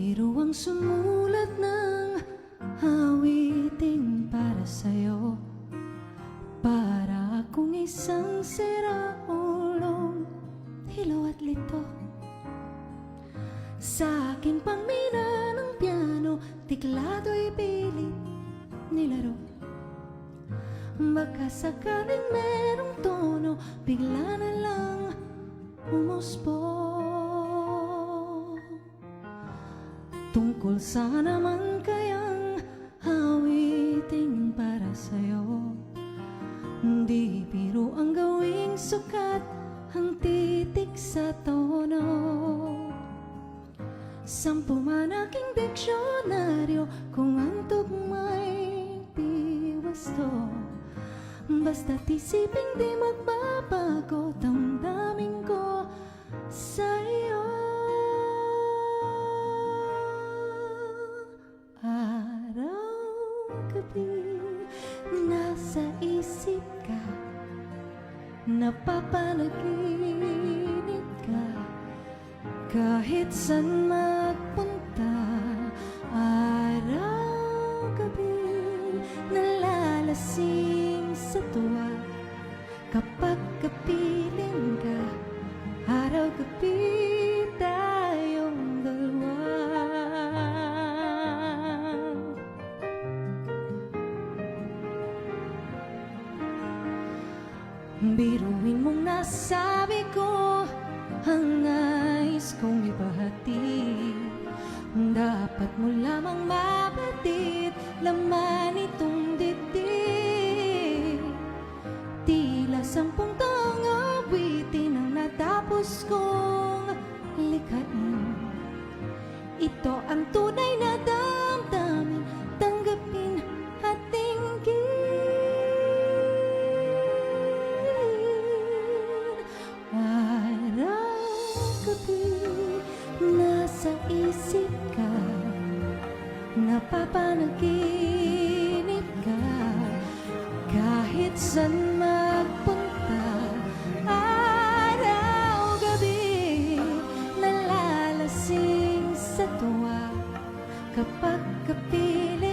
biro ang sumulat ng awitin para sa'yo. Para akong isang siraulong hilaw at lito. Sa aking pangmina ng piano, tiklado'y pilit nilaro. Baka sakaling merong tono, bigla na lang umusbong. Tungkol sa naman kayang awiting para sa'yo. Di biro ang gawing sukat ang titik sa tono. 10 man aking diksyonaryo kung ang tugma'y piwasto. Basta't isipin di magbabago damdamin ko sa'yo. Araw-gabi nasa isip ka, napapanaginip ka, kahit saan magpunta. Araw-gabi nalalasing sa tuwa kapag kapiling ka. Araw-gabi tayong dalawa. Biruin mong nasabi ko ang nais kong ibahati. Dapat mo lamang mabatid laman itong dibdib. Tila 10 taong awitin ang natapos kong likhain. Ito ang tunay na damdamin, tanggapin at dinggin. Araw-gabi nasa isip ka, napapanaginip ka, kahit saan magpunta. Araw-gabi nalalasing sa tuwa kapag kapiling